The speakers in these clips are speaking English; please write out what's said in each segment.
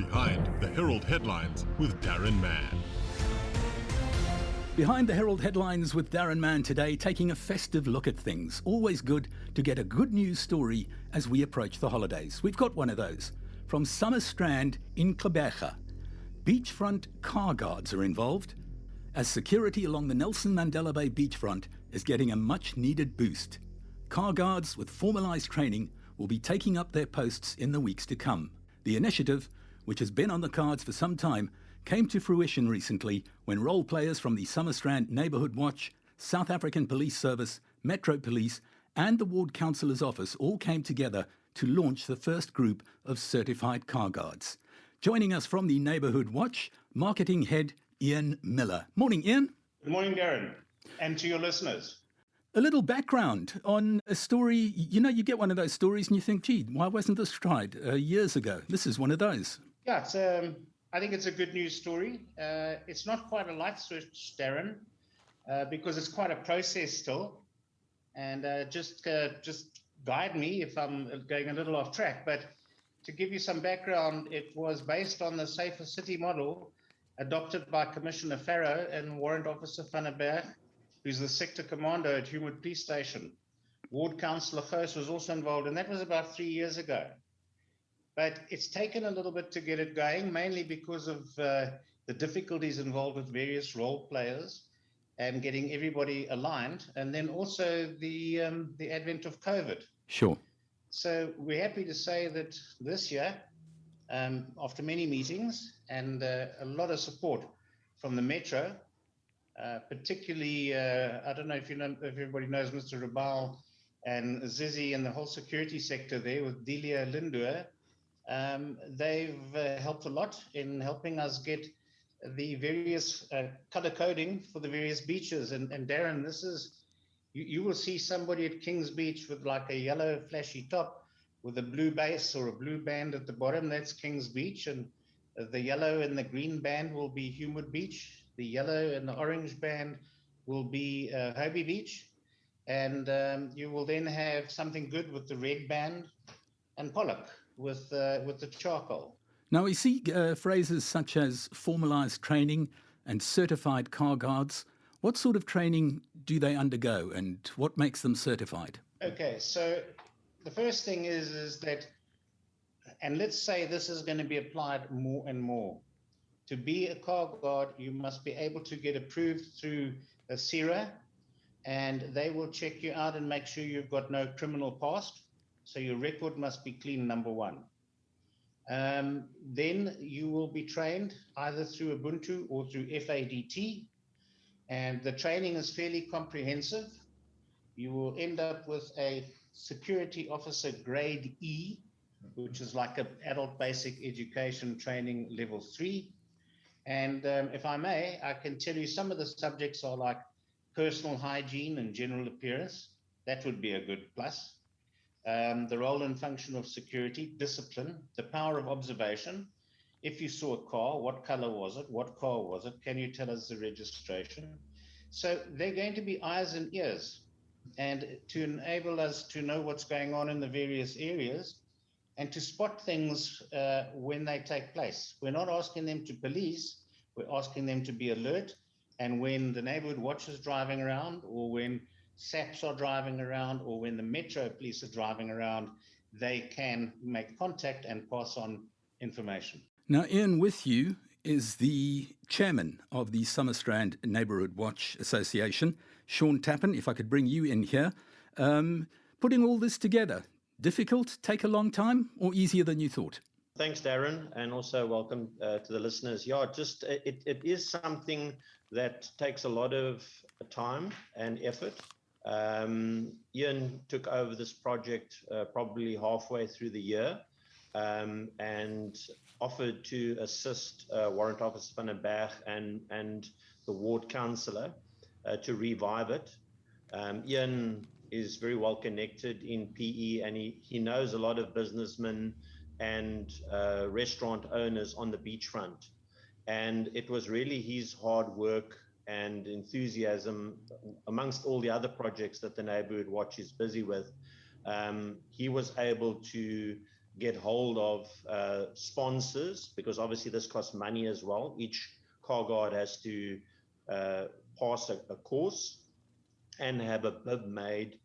Behind the Herald Headlines with Daron Mann. Behind the Herald Headlines with Daron Mann today, taking a festive look at things. Always good to get a good news story as we approach the holidays. We've got one of those from Summerstrand in Gqeberha. Beachfront car guards are involved as security along the Nelson Mandela Bay beachfront is getting a much-needed boost. Car guards with formalised training will be taking up their posts in the weeks to come. The initiative, which has been on the cards for some time, came to fruition recently when role players from the Summerstrand Neighbourhood Watch, South African Police Service, Metro Police and the Ward Councillor's Office all came together to launch the first group of certified car guards. Joining us from the Neighbourhood Watch, Marketing Head Ian Miller. Morning, Ian. Good morning, Daron, and to your listeners. A little background on a story. You know, you get one of those stories and you think, gee, why wasn't this tried years ago? This is one of those. Yeah, I think it's a good news story. It's not quite a light switch, Daron, because it's quite a process still. And just guide me if I'm going a little off track. But to give you some background, it was based on the Safer City model adopted by Commissioner Farrow and Warrant Officer van der Berg, who's the sector commander at Homewood Police Station. Ward Councillor Gous was also involved, and that was about 3 years ago. But it's taken a little bit to get it going, mainly because of the difficulties involved with various role players and getting everybody aligned, and then also the advent of COVID. Sure. So we're happy to say that this year, after many meetings and a lot of support from the Metro, particularly, I don't know if everybody knows Mr. Rabal and Zizi and the whole security sector there with Delia Lindua. They've helped a lot in helping us get the various color coding for the various beaches. And Daron, this is, you will see somebody at King's Beach with like a yellow flashy top with a blue base or a blue band at the bottom. That's King's Beach. And the yellow and the green band will be Homewood Beach. The yellow and the orange band will be Hobie Beach. And you will then have something good with the red band and Pollock with the charcoal. Now we see phrases such as formalised training and certified car guards. What sort of training do they undergo and what makes them certified? Okay, so the first thing is that, and let's say this is going to be applied more and more. To be a car guard, you must be able to get approved through a CIRA, and they will check you out and make sure you've got no criminal past. So your record must be clean, number one. Then you will be trained either through Ubuntu or through FADT, and the training is fairly comprehensive. You will end up with a security officer grade E, which is like an adult basic education training level 3. And if I may, I can tell you some of the subjects are like personal hygiene and general appearance. That would be a good plus. The role and function of security, discipline, the power of observation. If you saw a car, what color was it? What car was it? Can you tell us the registration? So they're going to be eyes and ears, and to enable us to know what's going on in the various areas and to spot things when they take place. We're not asking them to police, we're asking them to be alert. And when the neighbourhood watch is driving around, or when SAPS are driving around, or when the Metro Police are driving around, they can make contact and pass on information. Now, Ian, with you is the chairman of the Summerstrand Neighbourhood Watch Association, Sean Tappan. If I could bring you in here. Putting all this together, difficult, take a long time, or easier than you thought? Thanks, Daron, and also welcome to the listeners. Yeah, it is something that takes a lot of time and effort. Ian took over this project probably halfway through the year and offered to assist Warrant Officer van der Berg and the Ward Councillor to revive it. Ian is very well connected in PE, and he knows a lot of businessmen and restaurant owners on the beachfront. And it was really his hard work and enthusiasm amongst all the other projects that the Neighbourhood Watch is busy with. He was able to get hold of sponsors, because obviously this costs money as well. Each car guard has to pass a course and have a bib made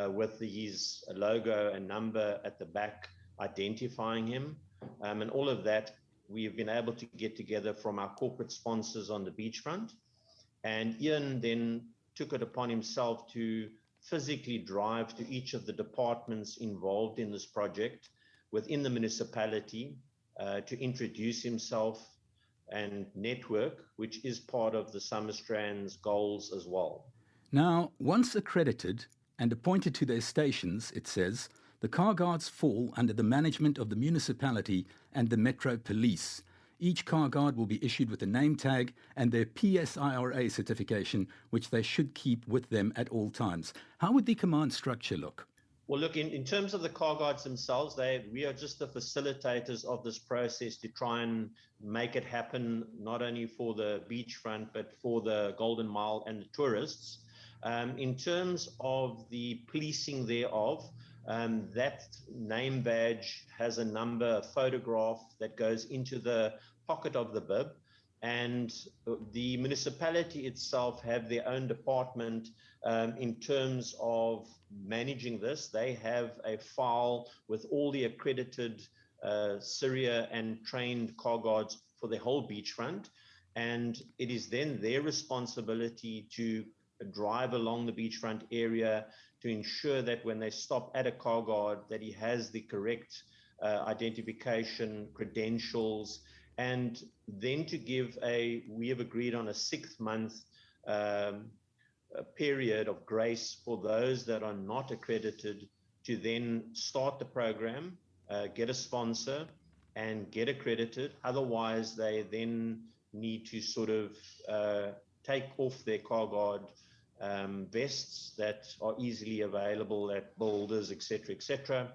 with his logo and number at the back, identifying him. And all of that we've been able to get together from our corporate sponsors on the beachfront. And Ian then took it upon himself to physically drive to each of the departments involved in this project within the municipality to introduce himself and network, which is part of the Summerstrand's goals as well. Now, once accredited and appointed to their stations, it says, the car guards fall under the management of the municipality and the Metro Police. Each car guard will be issued with a name tag and their PSIRA certification, which they should keep with them at all times. How would the command structure look? Well, look, in terms of the car guards themselves, we are just the facilitators of this process to try and make it happen, not only for the beachfront, but for the Golden Mile and the tourists. In terms of the policing thereof, that name badge has a number, a photograph that goes into the pocket of the bib, and the municipality itself have their own department in terms of managing this. They have a file with all the accredited Syria and trained car guards for the whole beachfront, and it is then their responsibility to drive along the beachfront area to ensure that when they stop at a car guard that he has the correct identification, credentials, and then to give we have agreed on a 6-month period of grace for those that are not accredited to then start the program, get a sponsor and get accredited. Otherwise, they then need to sort of take off their car guard vests that are easily available at builders, etc.,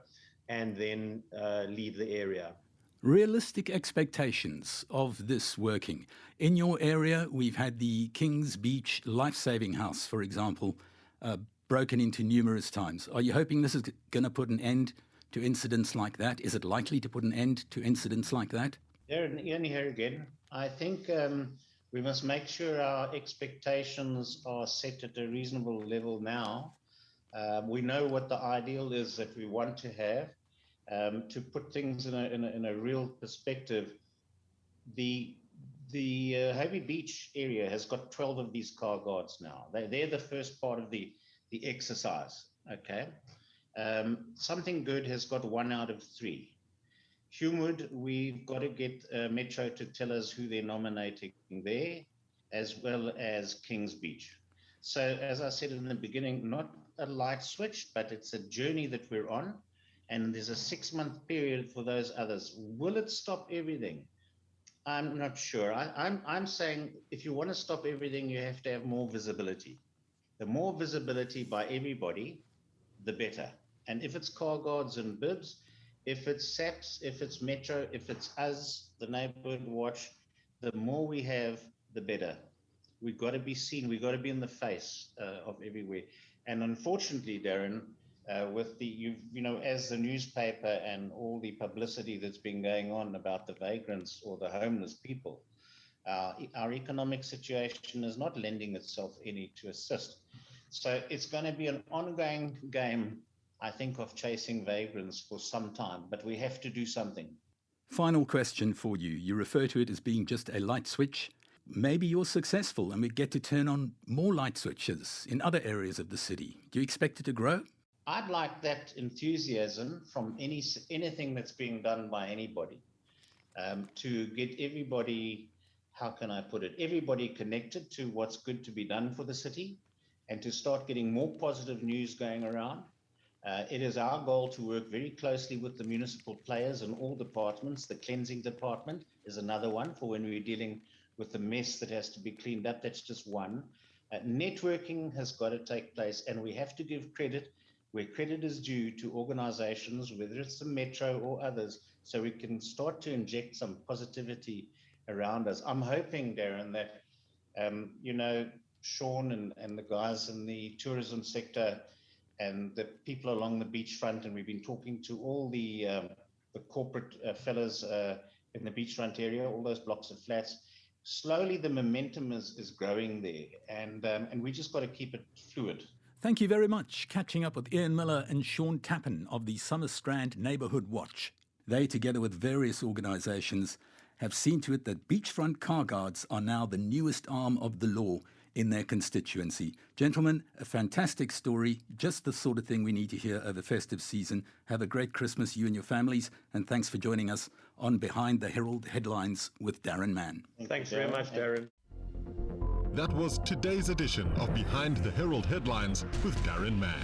and then leave the area. Realistic expectations of this working. In your area, we've had the Kings Beach Life-Saving House, for example, broken into numerous times. Are you hoping this is going to put an end to incidents like that? Is it likely to put an end to incidents like that? Ian here again. I think we must make sure our expectations are set at a reasonable level now. We know what the ideal is that we want to have. To put things in a real perspective, the Hobie Beach area has got 12 of these car guards now. They're the first part of the exercise, okay? Something Good has got 1 out of 3. Humewood, we've got to get Metro to tell us who they're nominating there, as well as Kings Beach. So as I said in the beginning, not a light switch, but it's a journey that we're on. And there's a 6-month period for those others. Will it stop everything? I'm not sure. I'm saying if you want to stop everything, you have to have more visibility. The more visibility by everybody, the better. And if it's car guards and bibs, if it's SAPS, if it's Metro, if it's us, the Neighbourhood Watch, the more we have, the better. We've got to be seen. We've got to be in the face of everywhere. And unfortunately, Daron, with the, as the newspaper and all the publicity that's been going on about the vagrants or the homeless people, our economic situation is not lending itself any to assist. So it's going to be an ongoing game, I think, of chasing vagrants for some time, but we have to do something. Final question for you. You refer to it as being just a light switch. Maybe you're successful and we get to turn on more light switches in other areas of the city. Do you expect it to grow? I'd like that enthusiasm from anything that's being done by anybody, to get everybody, how can I put it, everybody connected to what's good to be done for the city and to start getting more positive news going around. It is our goal to work very closely with the municipal players in all departments. The cleansing department is another one for when we're dealing with the mess that has to be cleaned up. That's just one. Networking has got to take place, and we have to give credit where credit is due to organizations, whether it's the Metro or others, so we can start to inject some positivity around us. I'm hoping, Daron, that, Sean and the guys in the tourism sector and the people along the beachfront, and we've been talking to all the the corporate fellas in the beachfront area, all those blocks of flats. Slowly, the momentum is growing there, and we just got to keep it fluid. Thank you very much. Catching up with Ian Miller and Sean Tappan of the Summerstrand Neighbourhood Watch. They, together with various organisations, have seen to it that beachfront car guards are now the newest arm of the law in their constituency. Gentlemen, a fantastic story, just the sort of thing we need to hear over festive season. Have a great Christmas, you and your families, and thanks for joining us on Behind the Herald Headlines with Daron Mann. Thanks very much, Daron. That was today's edition of Behind the Herald Headlines with Daron Mann.